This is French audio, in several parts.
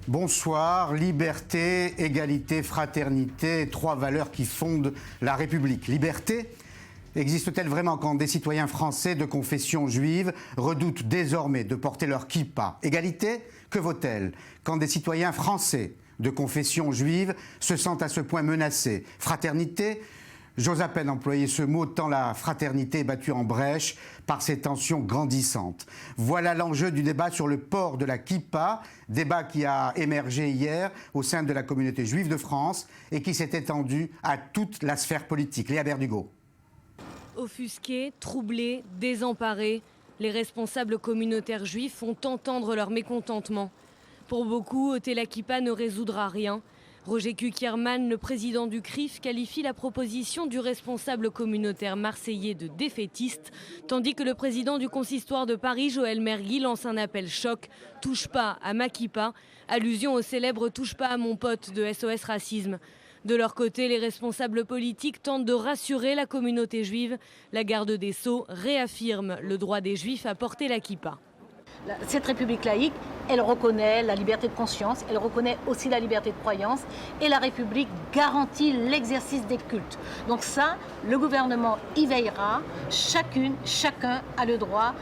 Bonsoir, liberté, égalité, fraternité, trois valeurs qui fondent la République. Liberté existe-t-elle vraiment quand des citoyens français de confession juive redoutent désormais de porter leur kippa? Égalité, que vaut-elle quand des citoyens français de confession juive se sentent à ce point menacés? Fraternité, j'ose à peine employer ce mot tant la fraternité est battue en brèche par ces tensions grandissantes. Voilà l'enjeu du débat sur le port de la kippa, débat qui a émergé hier au sein de la communauté juive de France et qui s'est étendu à toute la sphère politique. Léa Berdugo. Offusqués, troublés, désemparés, les responsables communautaires juifs font entendre leur mécontentement. Pour beaucoup, ôter la kippa ne résoudra rien. Roger Kukierman, le président du CRIF, qualifie la proposition du responsable communautaire marseillais de défaitiste, tandis que le président du consistoire de Paris, Joël Mergui, lance un appel choc « Touche pas à ma kippa », allusion au célèbre « Touche pas à mon pote » de SOS Racisme. De leur côté, les responsables politiques tentent de rassurer la communauté juive. La garde des Sceaux réaffirme le droit des Juifs à porter la kippa. Cette République laïque, elle reconnaît la liberté de conscience, elle reconnaît aussi la liberté de croyance et la République garantit l'exercice des cultes. Donc ça, le gouvernement y veillera. Chacune, chacun a le droit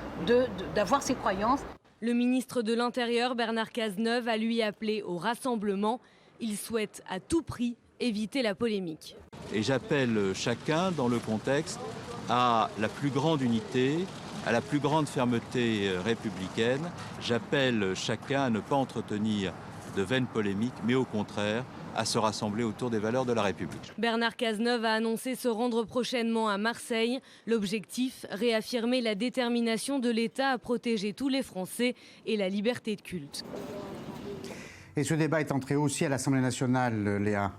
d'avoir ses croyances. Le ministre de l'Intérieur, Bernard Cazeneuve, a lui appelé au rassemblement. Il souhaite à tout prix éviter la polémique. Et j'appelle chacun, dans le contexte, à la plus grande unité, à la plus grande fermeté républicaine. J'appelle chacun à ne pas entretenir de vaines polémiques, mais au contraire, à se rassembler autour des valeurs de la République. Bernard Cazeneuve a annoncé se rendre prochainement à Marseille. L'objectif, réaffirmer la détermination de l'État à protéger tous les Français et la liberté de culte. Et ce débat est entré aussi à l'Assemblée nationale, Léa.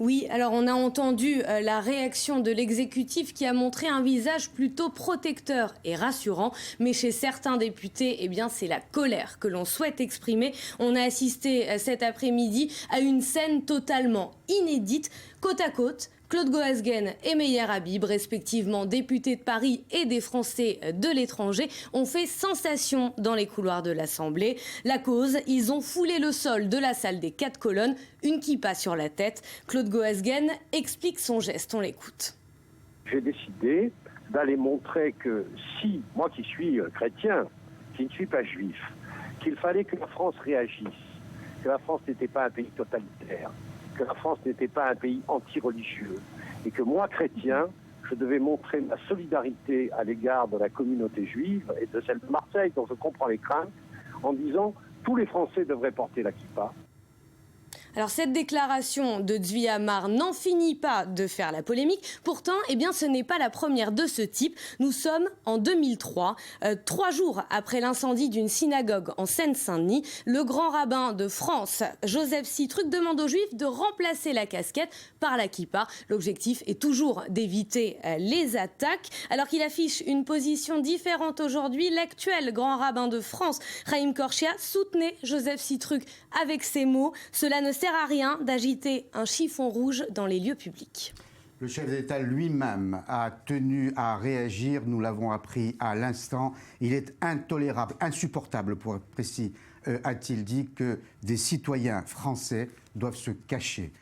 Oui, alors on a entendu la réaction de l'exécutif qui a montré un visage plutôt protecteur et rassurant. Mais chez certains députés, eh bien, c'est la colère que l'on souhaite exprimer. On a assisté cet après-midi à une scène totalement inédite, côte à côte. Claude Goasguen et Meyer Habib, respectivement députés de Paris et des Français de l'étranger, ont fait sensation dans les couloirs de l'Assemblée. La cause, ils ont foulé le sol de la salle des 4 colonnes, une kippa sur la tête. Claude Goasguen explique son geste, on l'écoute. J'ai décidé d'aller montrer que si, moi qui suis chrétien, qui ne suis pas juif, qu'il fallait que la France réagisse, que la France n'était pas un pays totalitaire, que la France n'était pas un pays anti-religieux et que moi, chrétien, je devais montrer ma solidarité à l'égard de la communauté juive et de celle de Marseille, dont je comprends les craintes, en disant tous les Français devraient porter la kippa. Alors cette déclaration de Zvi Amar n'en finit pas de faire la polémique. Pourtant, eh bien, ce n'est pas la première de ce type. Nous sommes en 2003, 3 jours après l'incendie d'une synagogue en Seine-Saint-Denis. Le grand rabbin de France, Joseph Citruc, demande aux Juifs de remplacer la casquette par la kippa. L'objectif est toujours d'éviter les attaques. Alors qu'il affiche une position différente aujourd'hui, l'actuel grand rabbin de France, Chaim Korshia, soutenait Joseph Citruc avec ces mots. Cela ne sert à rien d'agiter un chiffon rouge dans les lieux publics. Le chef d'État lui-même a tenu à réagir, nous l'avons appris à l'instant. Il est intolérable, insupportable pour être précis, a-t-il dit, que des citoyens français doivent se cacher.